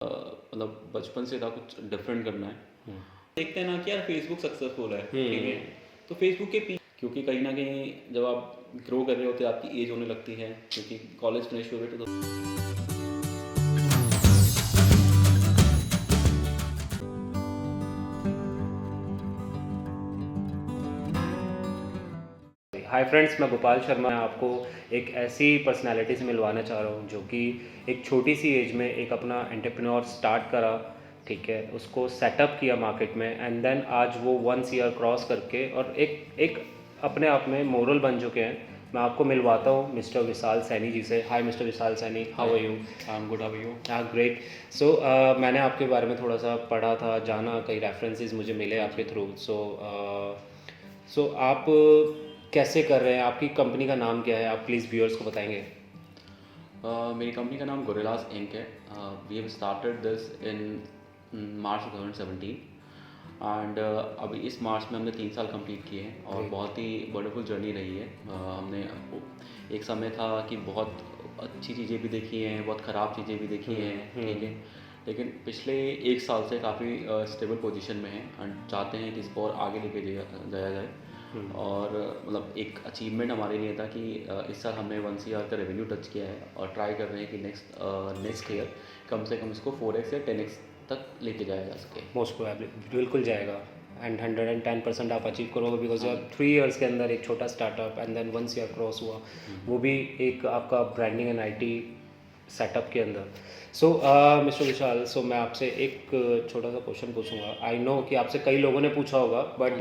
मतलब बचपन से था कुछ डिफरेंट करना है। हम्म। देखते हैं ना कि यार फेसबुक सक्सेसफुल है, ठीक है, तो फेसबुक के पीछे क्योंकि कहीं ना कहीं जब आप ग्रो कर रहे होते हैं आपकी एज होने लगती है, क्योंकि कॉलेज फिनिश हुए तो हाय फ्रेंड्स, मैं गोपाल शर्मा। मैं आपको एक ऐसी पर्सनालिटी से मिलवाना चाह रहा हूँ जो कि एक छोटी सी एज में एक अपना एंटरप्रेन्योर स्टार्ट करा, ठीक है, उसको सेटअप किया मार्केट में, एंड देन आज वो 1 ईयर क्रॉस करके और एक एक अपने आप में मोरल बन चुके हैं। मैं आपको मिलवाता हूँ मिस्टर विशाल सैनी जी से। Hi mister Vishal Saini, how are you? I am good, how are you? हाँ, ग्रेट। सो मैंने आपके बारे में थोड़ा सा पढ़ा था, जाना, कई रेफरेंसेस मुझे मिले आपके थ्रू। सो आप कैसे कर रहे हैं? आपकी कंपनी का नाम क्या है? आप प्लीज़ व्यूअर्स को बताएंगे। मेरी कंपनी का नाम गोरिल्लास इंक है। We have started this in March 2017 and अभी इस मार्च में हमने 3 साल कंप्लीट किए हैं और Great. बहुत ही वंडरफुल जर्नी रही है। हमने एक समय था कि बहुत अच्छी चीज़ें भी देखी हैं, बहुत ख़राब चीज़ें भी देखी हैं, ठीक है, लेकिन पिछले 1 साल से काफ़ी स्टेबल पोजीशन में हैं एंड चाहते हैं कि इसको और आगे लेके जाया जाए। और मतलब एक अचीवमेंट हमारे लिए था कि इस साल हमने 1 CR का रेवेन्यू टच किया है और ट्राई कर रहे हैं कि नेक्स्ट ईयर कम से कम इसको 4x या 10x तक लेके जाया जा सके। मोस्ट प्रोबेबली बिल्कुल जाएगा, एंड 110% आप अचीव करोगे, बिकॉज यार 3 इयर्स के अंदर एक छोटा startup and then 1 year cross हुआ, वो भी एक आपका ब्रांडिंग एंड IT सेटअप के अंदर। सो मिस्टर विशाल, सो मैं आपसे एक छोटा सा क्वेश्चन पूछूंगा। आई नो कि आपसे कई लोगों ने पूछा होगा, बट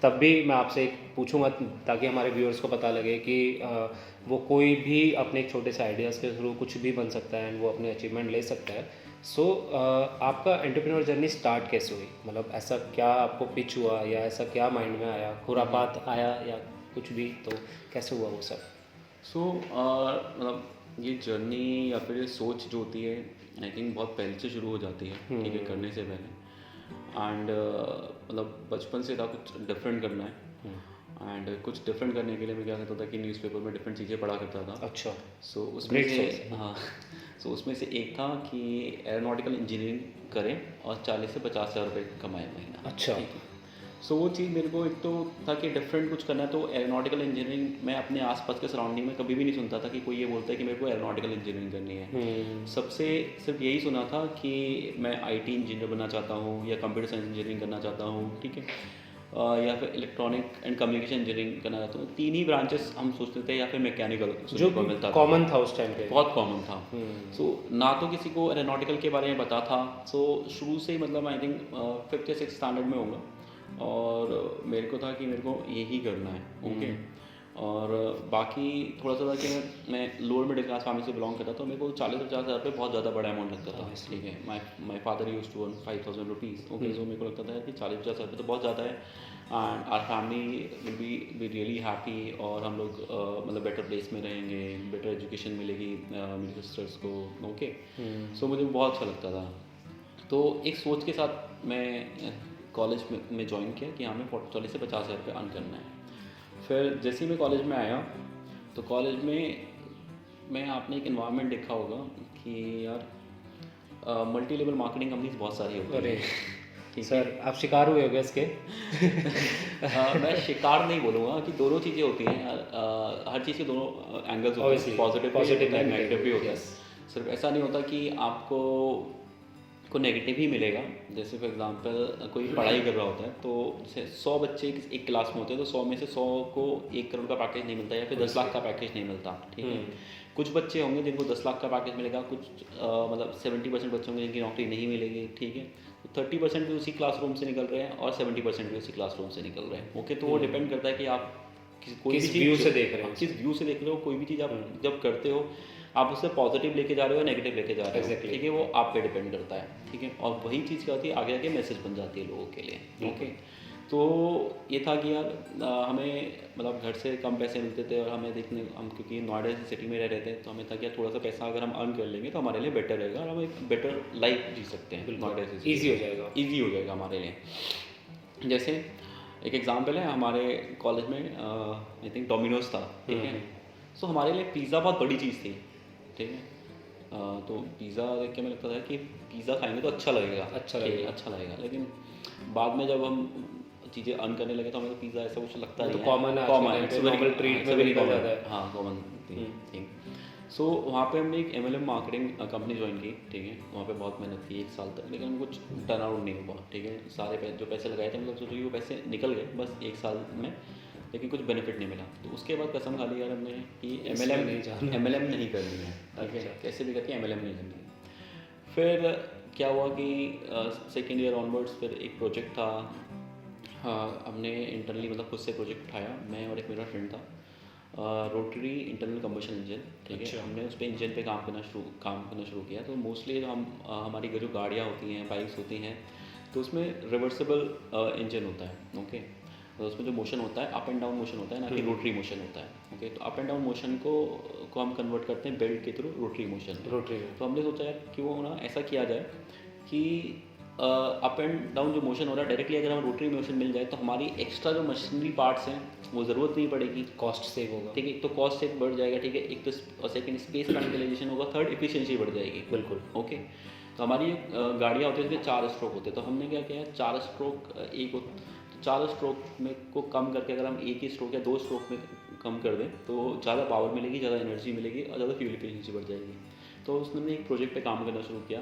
तब भी मैं आपसे एक पूछूंगा ताकि हमारे व्यूअर्स को पता लगे कि वो कोई भी अपने एक छोटे से आइडियाज़ के थ्रू कुछ भी बन सकता है एंड वो अपने अचीवमेंट ले सकता है। सो आपका एंटरप्रेन्योर जर्नी स्टार्ट कैसे हुई? मतलब ऐसा क्या आपको पिच हुआ या ऐसा क्या माइंड में आया, खुरापात आया या कुछ भी, तो कैसे हुआ वो सब? मतलब ये जर्नी या फिर ये सोच जो होती है, आई थिंक बहुत पहले से शुरू हो जाती है, ठीक है, करने से पहले। एंड मतलब बचपन से था कुछ डिफरेंट करना है एंड कुछ डिफरेंट करने के लिए मैं क्या करता था कि न्यूज़पेपर में डिफरेंट चीज़ें पढ़ा करता था। अच्छा, सो उसमें ग्रेट से सोर्स। हाँ, सो उसमें से एक था कि एरोनॉटिकल इंजीनियरिंग करें और 40 से 50 हज़ार रुपये कमाए महीना। अच्छा। ठीक है, सो वो चीज़ मेरे को एक तो था कि डिफरेंट कुछ करना है, तो एरोनॉटिकल इंजीनियरिंग मैं अपने आसपास के सराउंडिंग में कभी भी नहीं सुनता था कि कोई ये बोलता है कि मेरे को एरोनॉटिकल इंजीनियरिंग करनी है। सबसे सिर्फ यही सुना था कि मैं IT इंजीनियर बनना चाहता हूँ या कंप्यूटर साइंस इंजीनियरिंग करना चाहता हूँ, ठीक है, या फिर इलेक्ट्रॉनिक एंड कम्युनिकेशन इंजीनियरिंग करना चाहता हूँ। 3 ही ब्रांचेस हम सोचते थे, या फिर मैकेनिकल जो को मिलता था, कॉमन था उस टाइम पे। बहुत कॉमन था। सो ना तो किसी को एरोनॉटिकल के बारे में पता था। सो शुरू से ही मतलब आई थिंक 5th या 6th स्टैंडर्ड में होगा और मेरे को था कि मेरे को यही करना है, ओके। और बाकी थोड़ा सा था कि मैं लोअर मिडिल क्लास फैमिली से बिलोंग करता था, तो मेरे को 40-50 हज़ार रुपये बहुत ज़्यादा बड़ा अमाउंट लगता था, ठीक है। My father use to earn 5,000 rupees, okay. So मेरे को लगता था कि 40-50 हज़ार रुपये तो बहुत ज़्यादा है and our family will be really happy और हम लोग मतलब बेटर प्लेस में रहेंगे, बेटर एजुकेशन मिलेगी मेरी सिस्टर्स को, ओके। सो मुझे बहुत अच्छा लगता था। तो एक सोच के साथ मैं कॉलेज में ज्वाइन किया कि हमें 40 से 50 हज़ार रुपये अर्न करना है। फिर जैसे ही मैं कॉलेज में आया तो कॉलेज में आपने एक इन्वायरमेंट देखा होगा कि यार मल्टी लेवल मार्केटिंग कंपनीज बहुत सारी होती अरे हैं, ठीक है। सर, आप शिकार हुए होगे इसके। मैं शिकार नहीं बोलूँगा कि दोनों चीज़ें होती हैं यार, हर चीज़ के दोनों एंगल्स होते हैं, पॉजिटिव भी नेगेटिव भी होता है। सिर्फ ऐसा नहीं होता कि आपको नेगेटिव ही मिलेगा। जैसे फॉर एग्जांपल कोई पढ़ाई कर रहा होता है, तो जैसे 100 बच्चे एक क्लास में होते हैं, तो 100 में से 100 को 1 करोड़ का पैकेज नहीं मिलता या फिर 10 लाख का पैकेज नहीं मिलता, ठीक है। कुछ बच्चे होंगे जिनको 10 लाख का पैकेज मिलेगा, कुछ मतलब 70% बच्चे होंगे जिनकी नौकरी नहीं मिलेगी, ठीक है। तो 30% भी उसी क्लासरूम से निकल रहे हैं और 70% भी उसी क्लासरूम से निकल रहे हैं, ओके। तो वो डिपेंड करता है कि आप किस व्यू से देख रहे हैं, किस व्यू से देख रहे हो। कोई भी चीज़ आप जब करते हो, आप उससे पॉजिटिव लेके जा रहे हो या नेगेटिव लेके जा रहे हो, ठीक है, वो आप पे डिपेंड करता है, ठीक है। और वही चीज़ क्या होती है, आगे आगे मैसेज बन जाती है लोगों के लिए, ओके। तो ये था कि यार हमें मतलब घर से कम पैसे मिलते थे और हम क्योंकि नोएडा सिटी में रह रहे थे, तो हमें था कि यार थोड़ा सा पैसा अगर हम अर्न कर लेंगे तो हमारे लिए बेटर रहेगा और हम एक बेटर लाइफ जी सकते हैं नोएडा से। ईजी हो जाएगा हमारे लिए। जैसे एक एग्जांपल है, हमारे कॉलेज में आई थिंक डोमिनोज था, ठीक है। सो हमारे लिए पिज़्ज़ा बहुत बड़ी चीज़ थी, ठीक है। तो पिज़्ज़ा देख के मुझे लगता था कि पिज़्ज़ा खाएंगे तो अच्छा लगेगा, अच्छा कि लगेगा। अच्छा लगेगा। लेकिन बाद में जब हम चीज़ें अर्न करने लगे तो हमें तो पिज़्ज़ा ऐसा कुछ लगता वो नहीं तो है, कॉमन है आज के कॉमन, टाइम इट्स पे, वेरी, नॉर्मल ट्रीट में भी निकल जाता है। हाँ कॉमन हम्म। थिंग। सो वहाँ पे हमने एक MLM मार्केटिंग कंपनी ज्वाइन की, ठीक है। वहाँ पे बहुत मेहनत की 1 साल तक, लेकिन कुछ टर्न आउट नहीं हुआ, ठीक है। सारे जो पैसे लगाए थे मतलब सोचो कि वो पैसे निकल गए बस 1 साल में, लेकिन कुछ बेनिफिट नहीं मिला। तो उसके बाद कसम खा ली यार हमने कि इसमें नहीं जाना। MLM नहीं करनी है, ठीक है, अच्छा। कैसे भी करके MLM नहीं करनी है। फिर क्या हुआ कि सेकेंड ईयर ऑनवर्ड्स फिर एक प्रोजेक्ट था। हाँ, हमने इंटरनली मतलब खुद से प्रोजेक्ट उठाया, मैं और एक मेरा फ्रेंड था, रोटरी इंटरनल कंबशन इंजन, ठीक है। अच्छा। हमने उस पर इंजन पे काम करना शुरू किया। तो मोस्टली जो हमारी जो गाड़ियाँ होती हैं, बाइक्स होती हैं, तो उसमें रिवर्सिबल इंजन होता है, ओके। तो उसमें जो मोशन होता है अप एंड डाउन मोशन होता है, ना कि रोटरी मोशन होता है, ओके। तो अप एंड डाउन मोशन को हम कन्वर्ट करते हैं बेल्ट के थ्रू रोटरी मोशन में। रोटरी में। तो हमने सोचा यार कि वो ना ऐसा किया जाए कि अप एंड डाउन जो मोशन हो रहा है डायरेक्टली अगर हमें रोटरी मोशन मिल जाए तो हमारी एक्स्ट्रा जो मशीनरी पार्ट्स हैं वो ज़रूरत नहीं पड़ेगी, कॉस्ट सेव होगा। ठीक है। एक तो कॉस्ट सेव बढ़ जाएगा, ठीक है। एक तो सेकंड स्पेस का यूटिलाइजेशन होगा, थर्ड एफिशिएंसी बढ़ जाएगी, बिल्कुल। ओके। तो हमारी गाड़ियाँ होती है उसमें 4 स्ट्रोक होते हैं। तो हमने क्या किया, 4 स्ट्रोक तो 4 स्ट्रोक में को कम करके अगर हम एक ही स्ट्रोक या 2 स्ट्रोक में कम कर दें तो ज़्यादा पावर मिलेगी, ज़्यादा एनर्जी मिलेगी और ज़्यादा फ्यूल एफिशिएंसी बढ़ जाएगी। तो उसने हमने एक प्रोजेक्ट पे काम करना शुरू किया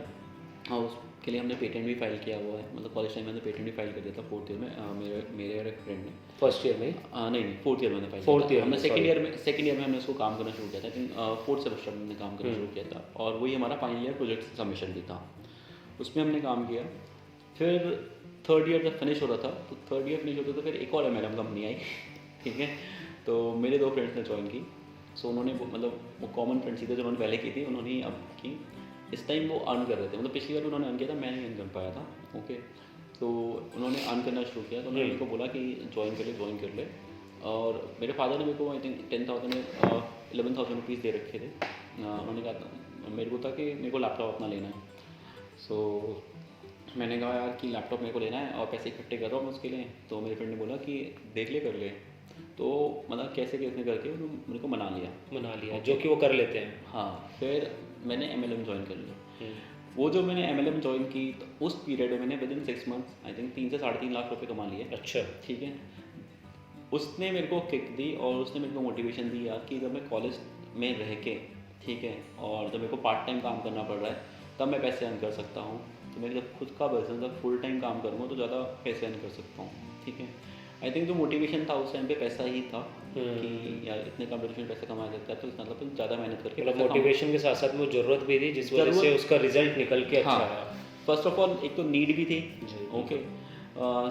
और उसके लिए हमने पेटेंट भी फाइल किया हुआ है। मतलब कॉलेज टाइम में हमने पेटेंट भी फाइल कर दिया था 4th ईयर में। मेरे और एक फ्रेंड ने फर्स्ट ईयर में? नहीं 4th ईयर में हमने फाइल Fourth किया था। year हमने में, सेकंड ईयर में हमने उसको काम करना शुरू किया था, लेकिन 4th सेमेस्टर में हमने काम करना शुरू किया था और वही हमारा फाइनल ईयर प्रोजेक्ट सबमिशन भी था। उसमें हमने काम किया। फिर 3rd ईयर जब फिनिश हो रहा था तो 3rd ईयर फिनिश होता तो फिर एक और MLM कंपनी आई, ठीक है। तो मेरे 2 फ्रेंड्स ने ज्वाइन की। सो उन्होंने मतलब वो कॉमन फ्रेंड्स ही थे जो उन्होंने पहले की थी, उन्होंने ही अब की। इस टाइम वो अर्न कर रहे थे, मतलब पिछली बार उन्होंने अर्न किया था, मैं नहीं अर्न कर पाया था, ओके। तो उन्होंने अर्न करना शुरू किया तो उन्होंने मेरे को बोला कि ज्वाइन कर ले। और मेरे फादर ने मेरे को आई थिंक 10,000 में 11,000 रुपीज़ दे रखे थे। उन्होंने कहा था मेरे को था कि मेरे को लैपटॉप अपना लेना है। सो मैंने कहा यार कि लैपटॉप मेरे को लेना है और पैसे इकट्ठे कर रहा हूँ उसके लिए। तो मेरे फ्रेंड ने बोला कि देख ले कर ले। तो मतलब कैसे कैसे करके उन्होंने मेरे को मना लिया, जो कि वो कर लेते हैं। हाँ। फिर मैंने MLM ज्वाइन कर लिया। वो जो मैंने MLM ज्वाइन की तो उस पीरियड में मैंने with in 6 months I think 3 से 3.5 लाख रुपए कमा लिए, अच्छा। ठीक है। उसने मेरे को किक दी और उसने मेरे को मोटिवेशन दी यार कि जब मैं कॉलेज में रह के, ठीक है, और जब मेरे को पार्ट टाइम काम करना पड़ रहा है तब मैं पैसे अर्न कर सकता हूँ। तो मेरे जब खुद का बिजनेस, जब फुल टाइम काम करूँगा तो ज़्यादा पैसे अर्न कर सकता हूँ, ठीक है। आई थिंक जो मोटिवेशन था उस टाइम पे पैसा ही था कि यार इतने कम रेट में पैसा कमाया जाता है, तो इस मतलब ज़्यादा मेहनत करके मतलब पैसा मोटिवेशन के साथ साथ में ज़रूरत भी थी जिस वजह से उसका रिजल्ट निकल के अच्छा आया। फर्स्ट ऑफ ऑल एक तो नीड भी थी, जी। ओके।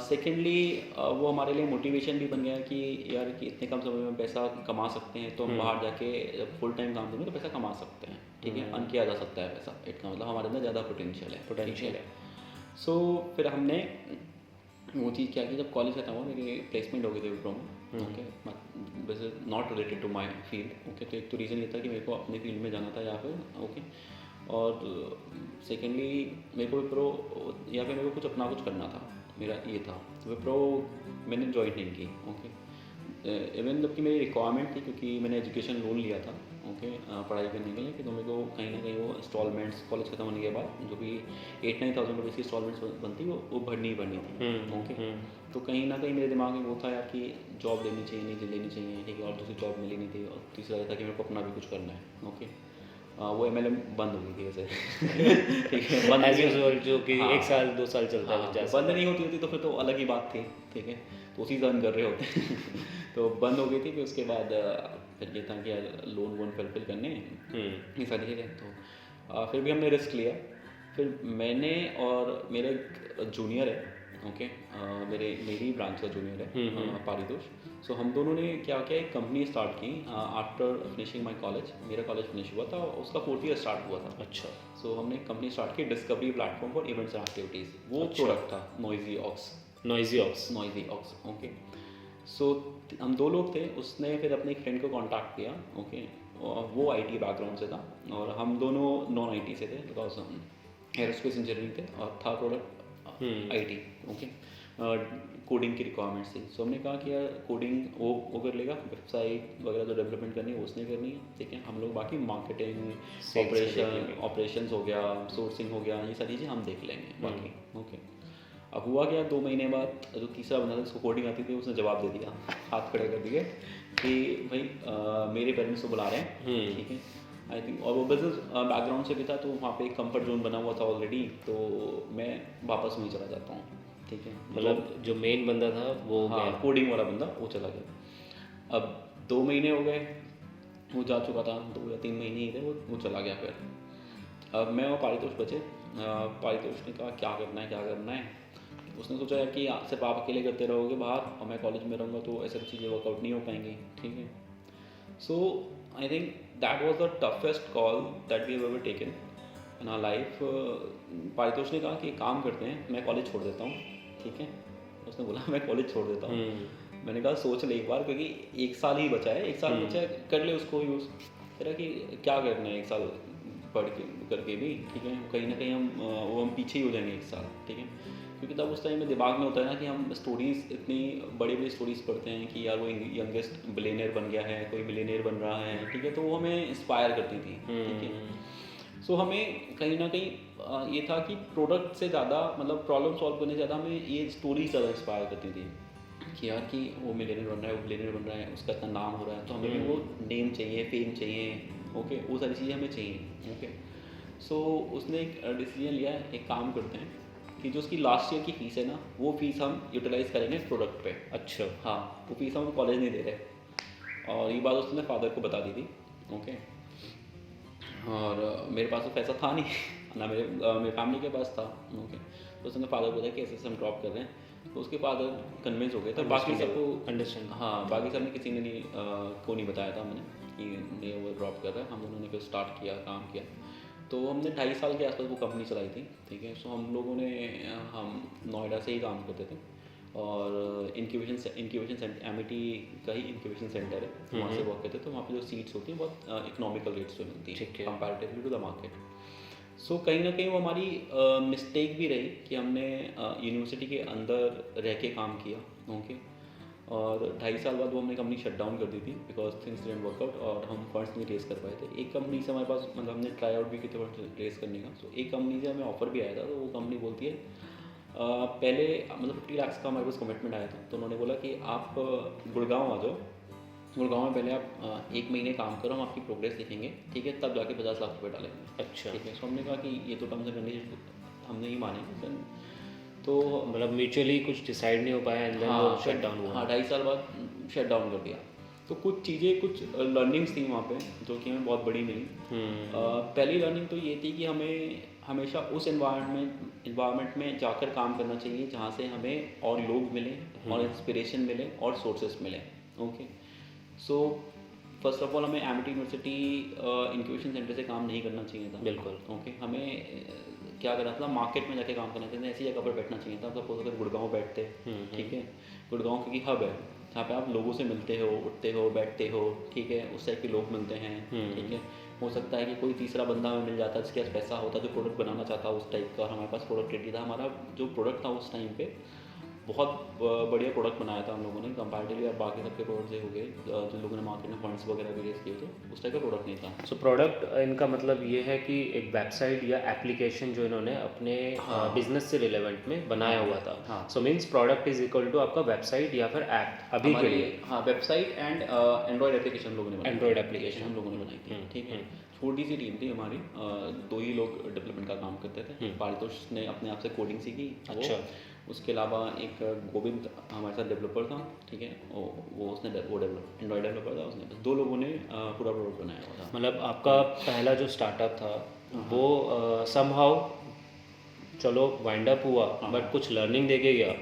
सेकेंडली वो हमारे लिए मोटिवेशन भी बन गया कि यार कि इतने कम समय में पैसा कमा सकते हैं तो हम बाहर जाके फुल टाइम काम करेंगे तो पैसा कमा सकते हैं, ठीक है, अर्न किया जा सकता है पैसा। इसका मतलब हमारे अंदर ज़्यादा पोटेंशियल है। सो फिर हमने वो चीज़ क्या की, जब कॉलेज खत्म हुआ मेरी प्लेसमेंट हो गई थी विप्रो में, ओके। वैसे not related to my field, okay. तो एक तो रीज़न ये था कि मेरे को अपने फील्ड में जाना था या फिर, ओके। और सेकेंडली मेरे को विप्रो या फिर मेरे को कुछ अपना कुछ करना था, मेरा ये था। तो विप्रो मैंने ज्वाइन नहीं की, ओके। इवन जबकि मेरी रिक्वायरमेंट थी क्योंकि मैंने एजुकेशन लोन लिया था, ओके, पढ़ाई करने के लिए, कि तो मेरे को कहीं ना कहीं वो इंस्टॉलमेंट्स कॉलेज खत्म होने के बाद जो भी 8-9,000 रुपये की इंस्टॉलमेंट्स बनती वो भरनी ही भरनी थी, ओके। तो कहीं ना कहीं मेरे दिमाग में वो था यार कि जॉब लेनी चाहिए नहीं लेनी चाहिए, ठीक है। और दूसरी जॉब मिली नहीं थी और तीसरा ये था कि मेरे को अपना भी कुछ करना है, ओके। वो MLM बंद हो गई थी वैसे ठीक है, बंद एज नहीं- यूजुअल जो कि हाँ। 1 साल 2 साल चलता है हाँ, बच्चा। बंद नहीं होती तो फिर तो अलग ही बात थी, ठीक है। तो उसी से अर्न कर रहे होते तो बंद हो गई थी। फिर उसके बाद फिर ये था कि यार लोन वोन फुलफिल करने ये सारी चीज़ें। तो फिर भी हमने रिस्क लिया। फिर मैंने और मेरा एक जूनियर है, ओके, मेरी ब्रांच का जूनियर है पारितोष। सो हम दोनों ने क्या किया, एक कंपनी स्टार्ट की आफ्टर फिनिशिंग माई कॉलेज। मेरा कॉलेज फिनिश हुआ था, उसका 4th ईयर स्टार्ट हुआ था। अच्छा। सो हमने एक कंपनी स्टार्ट की, discovery platform for events and activities. वो अच्छा। प्रोडक्ट था noisy ox, noisy ox. Okay. So हम 2 लोग थे। उसने फिर अपने एक फ्रेंड को कांटेक्ट किया, ओके। और वो IT बैकग्राउंड से था और हम दोनों नॉन IT से थे, बिकॉज हम एरोस्पेस इंजीनियरिंग थे। और था प्रोडक्ट IT, ओके, कोडिंग की रिक्वायरमेंट्स थी। सो हमने कहा कि यार कोडिंग वो कर लेगा, वेबसाइट वगैरह जो डेवलपमेंट करनी है वो उसने करनी है, ठीक है, हम लोग बाकी मार्केटिंग, ऑपरेशंस हो गया, सोर्सिंग हो गया, ये सारी चीज़ें हम देख लेंगे बाकी, ओके। अब हुआ क्या, 2 महीने बाद जो तीसरा बंदा था जिसको कोडिंग आती थी उसने जवाब दे दिया, हाथ खड़े कर दिए कि भाई मेरे पेरेंट्स को बुला रहे हैं, ठीक है, आई थिंक, और वो बिजनेस बैकग्राउंड से भी था तो वहाँ पे एक कंफर्ट जोन बना हुआ था ऑलरेडी, तो मैं वापस वहीं चला जाता हूँ, ठीक है। मतलब जो मेन बंदा था वो हाँ, कोडिंग वाला बंदा वो चला गया। अब 2 महीने हो गए, वो जा चुका था, 2 या 3 महीने ही थे, वो चला गया। फिर अब मैं और पारितोष बचे। पारितोष ने कहा क्या करना है, क्या करना है। उसने सोचा यार कि सिर्फ आप अकेले करते रहोगे बाहर और मैं कॉलेज में रहूँगा तो ऐसी चीज़ें वर्कआउट नहीं हो पाएंगी, ठीक है। So I think that was the toughest call that we have ever taken in our life. Paritosh ने कहा कि एक काम करते हैं, मैं कॉलेज छोड़ देता हूँ, ठीक है। उसने बोला मैं कॉलेज छोड़ देता हूँ। मैंने कहा सोच ले एक बार, क्योंकि 1 साल ही बचा है, 1 साल बचा है, कर ले उसको यूज़। तेरा कि क्या करना है 1 साल पढ़ के करके भी, ठीक है, कहीं ना कहीं हम पीछे ही हो जाएंगे 1 साल, ठीक है। क्योंकि तब उस टाइम में दिमाग में होता है ना कि हम स्टोरीज़, इतनी बड़ी बड़ी स्टोरीज़ पढ़ते हैं कि यार वो यंगेस्ट बिलियनियर बन गया है, कोई मिलियनियर बन रहा है, ठीक है, तो वो हमें इंस्पायर करती थी, ठीक है। सो हमें कहीं ना कहीं ये था कि प्रोडक्ट से ज़्यादा, मतलब प्रॉब्लम सॉल्व करने से ज़्यादा हमें ये स्टोरीज ज़्यादा इंस्पायर करती थी कि यार कि वो मिलियनियर बन रहा है, वो बिलियनियर बन रहा है, उसका इतना नाम हो रहा है, तो हमें भी वो नेम चाहिए, फेम चाहिए, ओके, वो सारी चीज़ें हमें चाहिए, ओके। सो उसने एक डिसीजन लिया, एक काम करते हैं कि जो उसकी लास्ट ईयर की फ़ीस है ना, वो फीस हम यूटिलाइज़ करेंगे प्रोडक्ट पे। अच्छा। हाँ, वो फीस हम कॉलेज नहीं दे रहे, और ये बात उसने फादर को बता दी थी, ओके। और मेरे पास तो पैसा था नहीं ना, मेरे फैमिली के पास था, ओके। तो उसने फादर को बताया कि ऐसे हम ड्रॉप कर रहे हैं, तो उसके फादर कन्विंस हो गए थे। बाकी सबको अंडरस्टैंड, हाँ, बाकी सब ने किसी ने नहीं को नहीं बताया था मैंने कि ये वो ड्रॉप कर रहा है। हम लोगों ने फिर स्टार्ट किया, काम किया, तो हमने 2.5 साल के आसपास वो कंपनी चलाई थी, ठीक है। सो हम लोगों ने, हम नोएडा से ही काम करते थे, और इंक्यूबेशन एमिटी का ही इंक्यूबेशन सेंटर है, वहाँ से वर्क करते थे। तो वहाँ पे जो सीट्स होती हैं बहुत इकोनॉमिकल रेट्स पे मिलती है कंपैरेटिवली टू द मार्केट। सो कहीं ना कहीं वो हमारी मिस्टेक भी रही कि हमने यूनिवर्सिटी के अंदर रह के काम किया, ओके। और 2.5 साल बाद वो हमने कंपनी शट डाउन कर दी थी बिकॉज थिंग्स डिडंट वर्कआउट, और हम फंड्स नहीं रेस कर पाए थे। एक कंपनी से हमारे पास, मतलब हमने ट्राई आउट भी किए थे फंड्स रेस करने का। सो एक कंपनी से हमें ऑफर भी आया था, तो वो कंपनी बोलती है पहले, मतलब 50 लाख का हमारे पास कमिटमेंट आया था, तो उन्होंने बोला कि आप गुड़गांव आ जाओ, गुड़गांव में पहले आप 1 महीने काम करो, हम आपकी प्रोग्रेस देखेंगे, ठीक है, तब जाके 50 लाख रुपये डालेंगे। अच्छा, ठीक है। सो हमने कहा कि ये तो टर्म्स एंड कंडीशन हमने ही माने, तो मतलब म्यूचुअली कुछ डिसाइड नहीं हो पाया एंड देन वो शट डाउन हुआ। हाँ, 2.5 साल बाद शट डाउन कर दिया। तो कुछ चीज़ें, कुछ लर्निंग्स थी वहाँ पे जो कि हमें बहुत बड़ी मिली। पहली लर्निंग तो ये थी कि हमें हमेशा उस इन्वायरमेंट में जाकर काम करना चाहिए जहाँ से हमें और लोग मिलें और इंस्पिरेशन मिले और सोर्सेस मिले, okay. So first of all हमें एमिटी यूनिवर्सिटी इंक्यूबेशन सेंटर से काम नहीं करना चाहिए था, बिल्कुल, ओके। हमें क्या करना था, मार्केट में जाके काम करना चाहिए था, ऐसी जगह पर बैठना चाहिए था। सपोज अगर गुड़गांव बैठते, ठीक है, गुड़गांव क्योंकि हब है जहाँ पे आप लोगों से मिलते हो, उठते हो, बैठते हो, ठीक है, उस टाइप के लोग मिलते हैं, ठीक है। हो सकता है कि कोई तीसरा बंदा हमें मिल जाता जिसके पास पैसा होता, जो प्रोडक्ट बनाना चाहता उस टाइप का, और हमारे पास प्रोडक्ट रेडी था। हमारा जो प्रोडक्ट था उस टाइम पे बहुत बढ़िया प्रोडक्ट बनाया था हम लोगों ने कंपैरेटिवली, और बाकी सबके प्रोडक्ट से हो गए जिन लोगों ने मार्केट में फंड्स वगैरह भी रेस किए थे, उस टाइप का प्रोडक्ट नहीं था। सो प्रोडक्ट इनका मतलब ये है कि एक वेबसाइट या एप्लीकेशन जो इन्होंने अपने बिजनेस से रिलेवेंट में बनाया हुआ था। So means product is equal to आपका वेबसाइट या फिर ऐप अभी के लिए। हाँ, वेबसाइट एंड एंड्रॉयड एप्लीकेशन लोगों ने बनाई, एंड्रॉयड एप्लीकेशन हम लोगों ने बनाई थी, ठीक है। छोटी सी टीम थी हमारी, 2 ही लोग डेवलपमेंट का काम करते थे। पारितोष ने अपने आप से कोडिंग सीखी। अच्छा। उसके अलावा एक गोविंद हमारे साथ डेवलपर था, ठीक है, वो उसने डेवलप एंड्रॉयड डेवलपर था, उसने 2 लोगों ने पूरा प्रोडक्ट बनाया हुआ था। मतलब आपका पहला जो स्टार्टअप था वो समहाउ चलो वाइंड अप हुआ, बट कुछ लर्निंग दे के गया।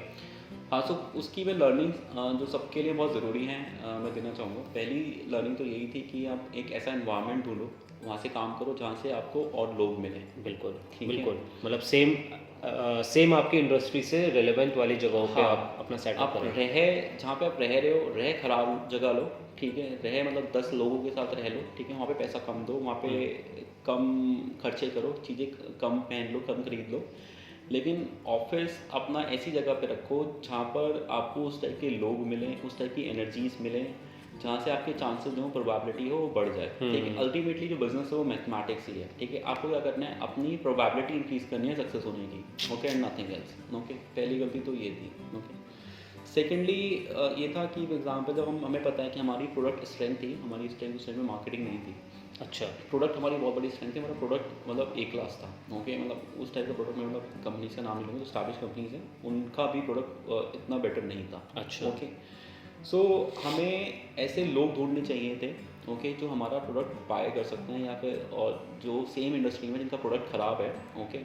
हाँ, सो उसकी मैं लर्निंग जो सबके लिए बहुत ज़रूरी हैं मैं देना चाहूँगा। पहली लर्निंग तो यही थी कि आप एक ऐसा एनवायरनमेंट ढूंढो, वहाँ से काम करो जहाँ से आपको और लोग मिलें। बिल्कुल, बिल्कुल, मतलब सेम आपकी इंडस्ट्री से रिलेवेंट वाली जगहों पे आप अपना सेटअप करें। रहे जहाँ पे आप रह रहे हो, रहे खराब जगह लो, ठीक है, रहे मतलब 10 लोगों के साथ रह लो, ठीक है, वहाँ पे पैसा कम दो, वहाँ पे कम खर्चे करो, चीज़ें कम पहन लो, कम खरीद लो, लेकिन ऑफिस अपना ऐसी जगह पे रखो जहाँ पर आपको उस टाइप के लोग मिलें, उस टाइप की एनर्जीज मिलें, जहाँ से आपके चांसेस जो प्रोबेबिलिटी हो वो बढ़ जाए। ठीक है, अल्टीमेटली जो बिजनेस है वो मैथमेटिक्स ही है। ठीक है, आपको क्या करना है, अपनी प्रोबेबिलिटी इंक्रीज करनी है सक्सेस होने की। Okay, and nothing else. Okay, पहली गलती तो ये थी। ओके, सेकेंडली ये था कि फॉर एग्जाम्पल जब हमें पता है कि हमारी प्रोडक्ट स्ट्रेंथ थी, हमारी स्ट्रेंथ उस टाइम में मार्केटिंग नहीं थी। अच्छा। प्रोडक्ट हमारी बहुत बड़ी स्ट्रेंथ थी, हमारा प्रोडक्ट मतलब ए क्लास था। ओके, मतलब उस टाइप का प्रोडक्ट में मतलब कंपनीज का नाम नहीं लूँगा, जो स्टैब्लिश कंपनीज हैं उनका भी प्रोडक्ट इतना बेटर नहीं था। अच्छा। ओके, सो हमें ऐसे लोग ढूंढने चाहिए थे, ओके, जो हमारा प्रोडक्ट बाय कर सकते हैं, या फिर और जो सेम इंडस्ट्री में जिनका प्रोडक्ट ख़राब है, ओके,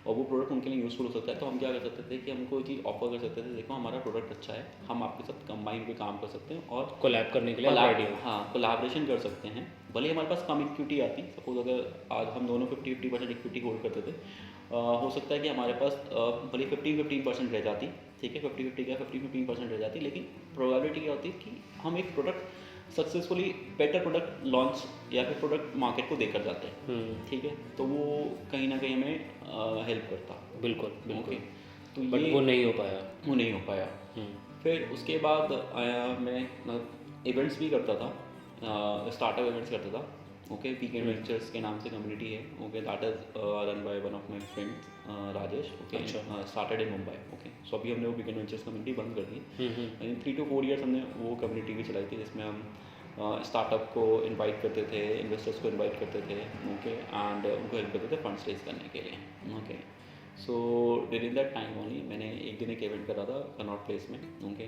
और वो प्रोडक्ट उनके लिए यूज़फुल हो सकता है। तो हम क्या कर सकते थे कि हमको एक चीज़ ऑफर कर सकते थे, देखो हमारा प्रोडक्ट अच्छा है, हम आपके साथ कंबाइन पे काम कर सकते हैं और कोलैब करने के लिए रेडी हो। हाँ, कोलैबोरेशन कर सकते हैं। भले हमारे पास कम इक्विटी आती, सपोज अगर आज हम दोनों 50-50% इक्विटी होल्ड करते थे, हो सकता है कि हमारे पास भले 15% रह जाती। ठीक है, 50-50 क्या 15% रह जाती, लेकिन प्रोबेबिलिटी क्या होती है कि हम एक product successfully better product launch या फिर प्रोडक्ट मार्केट को देकर जाते हैं। ठीक है, तो वो कहीं ना कहीं हमें हेल्प करता। बिल्कुल बिल्कुल। ओके, तो बट ये वो नहीं हो पाया। वो नहीं हो पाया। फिर उसके बाद मैं इवेंट्स भी करता था, स्टार्टअप इवेंट्स करता था। ओके, वीकेंड वेंचर्स के नाम से कम्युनिटी है। Okay, that is run by one of my friends Rajesh. Okay, started in Mumbai. Okay, so अभी हमने वो वीकेंड वेंचर्स कम्युनिटी बंद कर दी। 3 to 4 ईयर्स हमने वो कम्युनिटी भी चलाई थी, जिसमें हम स्टार्टअप को इनवाइट करते थे, इन्वेस्टर्स को इनवाइट करते थे। ओके, एंड उनको हेल्प करते थे फंड्स रेज करने के लिए। Okay, so during that time only मैंने एक दिन एक इवेंट करा था कनॉट प्लेस में। ओके,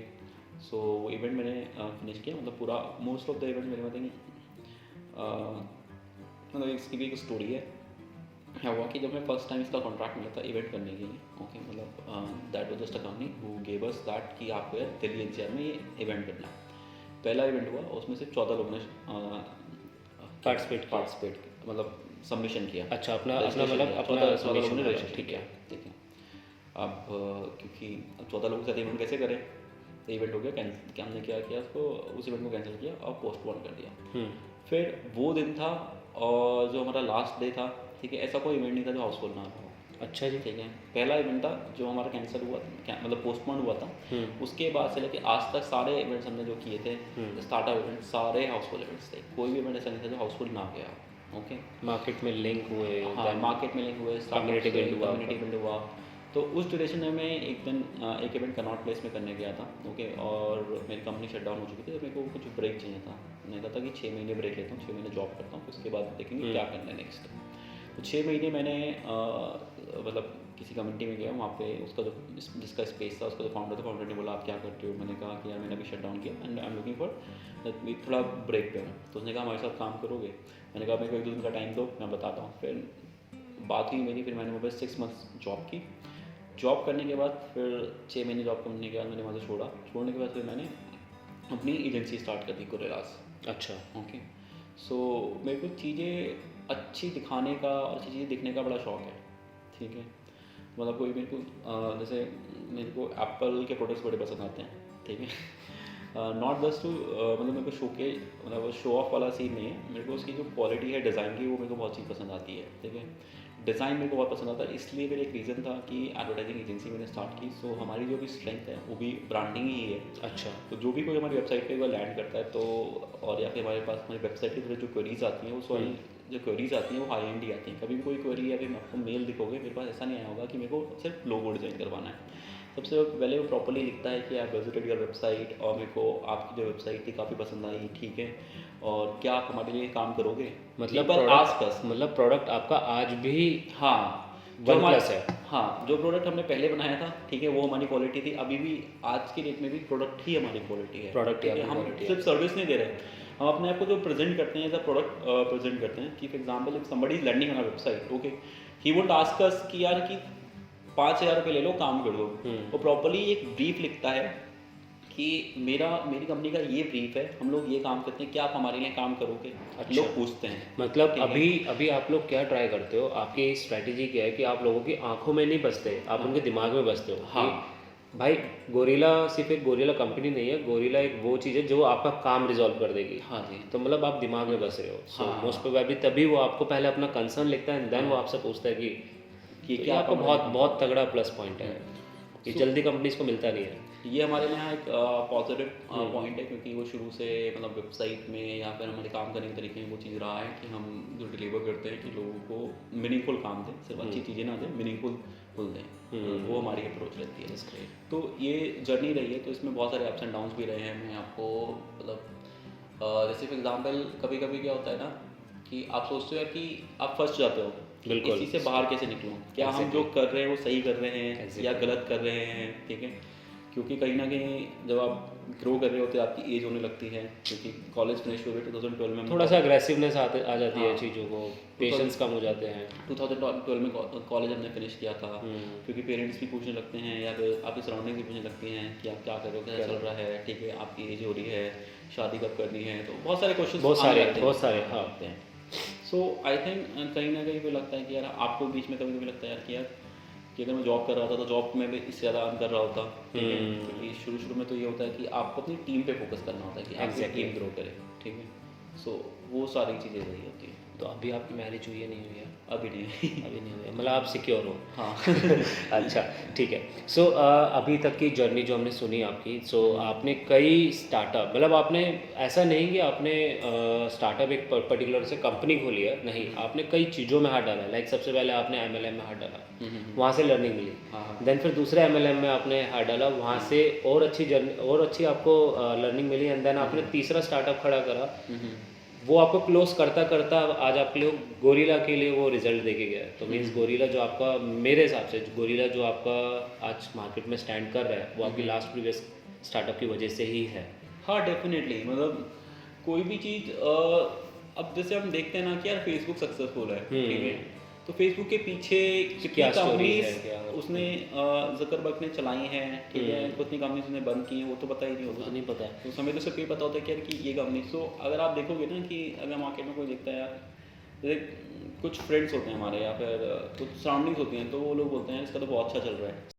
सो वो इवेंट मैंने फिनिश किया, मतलब पूरा मोस्ट ऑफ द इवेंट मेरे मतलब मतलब इसकी भी एक स्टोरी है। क्या हुआ कि जब मैं फर्स्ट टाइम इसका कॉन्ट्रैक्ट मिला था इवेंट करने के लिए, ओके, मतलब that was just a company who gave us that कि आपको यार दिल्ली एनसीआर में ये इवेंट करना है। पहला इवेंट हुआ, उसमें से 14 लोगों ने पार्टिसिपेट मतलब सबमिशन किया। अच्छा, अपना Registration मतलब किया। अपना 14 लोगों ने submission रजिस्टर ठीक है। ठीक है। अब क्योंकि 14 लोगों के साथ इवेंट कैसे करें, तो इवेंट हो गया कैंसिल। क्या हमने क्या किया, उसको उस इवेंट को कैंसिल किया और पोस्टपोन कर दिया। फिर वो दिन था और जो हमारा लास्ट डे था। ठीक है, ऐसा कोई इवेंट नहीं था जो हाउसफुल ना हो। अच्छा जी। ठीक है, पहला इवेंट था जो हमारा कैंसिल हुआ, मतलब पोस्टपोन हुआ था। उसके बाद से लेके आज तक सारे इवेंट्स हमने जो किए थे, स्टार्टअप इवेंट सारे हाउसफुल इवेंट्स थे। कोई भी इवेंट ऐसा नहीं था जो हाउसफुल ना गया। ओके, मार्केट में लिंक हुए, हाँ, मार्केट में लिंक हुए, कम्युनिटी बिल्ड हुआ। तो उस ड्यूरेशन में मैं एक दिन एक इवेंट कनॉट प्लेस में करने गया था। ओके, और मेरी कंपनी शट डाउन हो चुकी थी, तो मेरे को कुछ ब्रेक चाहिए था। मैंने कहा था कि 6 महीने ब्रेक लेता हूँ, 6 महीने जॉब करता हूँ, उसके बाद देखेंगे क्या करना है नेक्स्ट। तो 6 महीने मैंने मतलब किसी कम्युनिटी में गया, वहाँ पे उसका जो जिसका स्पेस था, उसका जो फाउंडर ने बोला आप क्या करते हो। मैंने कहा कि यार मैंने अभी शट डाउन किया and I am looking for थोड़ा ब्रेक पे हूँ। तो उसने कहा हमारे साथ काम करोगे। मैंने कहा मेरे को 1-2 दिन का टाइम दो, मैं बताता हूँ। फिर बात हुई मेरी, फिर मैंने वहाँ पर 6 मंथ्स जॉब की। जॉब करने के बाद फिर 6 महीने जॉब करने के बाद मैंने वहाँ से छोड़ने के बाद फिर मैंने अपनी एजेंसी स्टार्ट कर दी, गोरिल्लास। अच्छा। ओके, सो मेरे को चीज़ें अच्छी दिखाने का और अच्छी चीज़ें दिखने का बड़ा शौक है। ठीक है, मतलब कोई मेरे को जैसे मेरे को एप्पल के प्रोडक्ट्स बड़े पसंद आते हैं। ठीक है, नॉट जस्ट टू मतलब मेरे को शो के मतलब शो ऑफ वाला सीन नहीं है। मेरे को उसकी जो क्वालिटी है डिज़ाइन की, वो मेरे को बहुत चीज़ पसंद आती है। ठीक है, डिज़ाइन मेरे को बहुत पसंद आता है, इसलिए मेरा एक रीज़न था कि एडवर्टाइजिंग एजेंसी मैंने स्टार्ट की। सो हमारी जो भी स्ट्रेंथ है वो भी ब्रांडिंग ही है। अच्छा। तो जो भी कोई हमारी वेबसाइट पे लैंड करता है, तो और या फिर हमारे पास हमारी वेबसाइट के थ्रू जो क्वेरीज आती हैं, वो सॉरी जो क्वेरीज आती हैं वो हाई एंड ही आती हैं। कभी भी कोई क्वेरी या फिर आपको मेल दिखोगे, मेरे पास ऐसा नहीं आया होगा कि मेरे को सिर्फ लोगो डिज़ाइन करवाना है। सबसे पहले वो प्रॉपर्ली लिखता है कि आप विजिटेड योर वेबसाइट और मेरे को आपकी जो वेबसाइट थी काफ़ी पसंद आई। ठीक है, और क्या आप हमारे लिए काम करोगे, मतलब प्रोडक्ट आपका आज भी हाँ जो प्लस है। हाँ, जो प्रोडक्ट हमने पहले बनाया था, ठीक है, वो हमारी क्वालिटी थी। अभी भी आज की डेट में भी प्रोडक्ट ही हमारी क्वालिटी है। प्रोडक्ट ही हम सिर्फ सर्विस नहीं दे रहे, हम अपने आप को जो प्रेजेंट करते हैं एज अ प्रोडक्ट प्रेजेंट करते हैं। कि for example if somebody is landing on a website, okay, he would ask us कि यार कि 5,000 रुपये ले लो, काम कर दो। वो प्रॉपर्ली एक ब्रीफ लिखता है कि मेरी कंपनी का ये ब्रीफ है, हम लोग ये काम करते हैं, क्या आप हमारे लिए काम करोगे। अच्छा। लोग पूछते हैं। मतलब अभी आप लोग क्या ट्राई करते हो, आपकी स्ट्रैटेजी क्या है कि आप लोगों की आंखों में नहीं बसते, आप उनके दिमाग में बसते हो। हाँ भाई, गोरिल्ला सिर्फ एक गोरिल्ला कंपनी नहीं है, गोरिल्ला एक वो चीज़ है जो आपका काम रिजॉल्व कर देगी। हाँ जी, तो मतलब आप दिमाग में बस रहे हो। सो मोस्ट प्रोबेबली तभी वो आपको पहले अपना कंसर्न लिखता है, देन वो आपसे पूछता है कि कि तो ये क्या आपका कम बहुत रहेगा। बहुत तगड़ा प्लस पॉइंट है, ये जल्दी कंपनीज को मिलता नहीं है। ये हमारे यहाँ एक पॉजिटिव पॉइंट है, क्योंकि वो शुरू से मतलब वेबसाइट में या फिर हमारे काम करने के तरीके में वो चीज़ रहा है कि हम जो डिलीवर करते हैं कि लोगों को मीनिंगफुल काम दें, सिर्फ अच्छी चीज़ें ना दें, मीनिंगफुल दें। वो हमारी अप्रोच रहती है। तो ये जर्नी रही है, तो इसमें बहुत सारे अप्स एंड डाउन्स भी रहे हैं। मैं आपको मतलब जैसे फॉर एग्जांपल कभी कभी क्या होता है ना कि आप सोचते हो यार कि आप फंस जाते हो कि बिल्कुल। इसी से बाहर कैसे निकलूँ, क्या हम जो कर रहे हैं वो सही कर रहे हैं या गलत कर रहे हैं, ठीक है। क्योंकि कहीं ना कहीं जब आप ग्रो कर रहे होते हैं आपकी एज होने लगती है, क्योंकि कॉलेज फिनिश हो गए 2012 में। थोड़ा सा अग्रेसिवनेस आ जाती है हाँ। चीज़ों को, पेशेंस कम हो जाते हैं। 2012 में कॉलेज हमने फिनिश किया था, क्योंकि पेरेंट्स भी पूछने लगते हैं या फिर आपकी सराउंडिंग भी पूछने लगती हैं कि आप क्या कर रहे हो, क्या चल रहा है, ठीक है, आपकी एज हो रही है, शादी कब करनी है, तो बहुत सारे क्वेश्चन बहुत सारे हाँ। आते हैं। सो आई थिंक कहीं ना कहीं पे लगता है कि यार आपको बीच में कभी कभी लगता है यार कि अगर मैं जॉब कर रहा था तो जॉब में भी इससे ज़्यादा अर्न कर रहा होता, ठीक है। क्योंकि शुरू में तो ये होता है कि आपको अपनी टीम पे फोकस करना होता है कि आपकी टीम ग्रो करे, ठीक है। सो वो सारी चीज़ें रही होती हैं। तो अभी आपकी मैरिज हुई है नहीं हुई है? अभी नहीं अभी नहीं हुई है, मतलब आप सिक्योर हो? हाँ अच्छा ठीक है। सो अभी तक की जर्नी जो हमने सुनी आपकी, सो आपने कई स्टार्टअप, मतलब आपने ऐसा नहीं कि आपने स्टार्टअप एक पर्टिकुलर से कंपनी खोली है, नहीं, आपने कई चीज़ों में हाथ डाला। लाइक सबसे पहले आपने MLM में हाथ डाला, वहाँ से लर्निंग मिली। देन फिर दूसरे MLM में आपने हाथ डाला, वहाँ से और अच्छी जर्नी और अच्छी आपको लर्निंग मिली। एंड देन आपने तीसरा स्टार्टअप खड़ा करा, वो आपको क्लोज करता करता आज आपके लिए गोरिल्ला के लिए वो रिजल्ट देके गया है। तो मीन्स गोरिल्ला जो आपका, मेरे हिसाब से गोरिल्ला जो आपका आज मार्केट में स्टैंड कर रहा है वो आपकी लास्ट प्रीवियस स्टार्टअप की वजह से ही है। हाँ डेफिनेटली, मतलब कोई भी चीज़ अब जैसे हम देखते हैं ना कि यार फेसबुक सक्सेसफुल है, ठीक है, तो फेसबुक के पीछे कितनी क्या story है, कंपनीज क्या उसने ज़करबर्ग ने चलाई हैं, ठीक है, कितनी कंपनीज उसने बंद की हैं वो तो पता ही नहीं होता। तो नहीं पता है। तो हमें तो सिर्फ ये पता होता है कि यार कि ये कंपनी। सो अगर आप देखोगे ना कि अगर मार्केट में कोई देखता है यार, जैसे कुछ फ्रेंड्स होते हैं हमारे या फिर कुछ सराउंडिंग्स होती हैं, तो वो लोग बोलते हैं इसका तो बहुत अच्छा चल रहा है।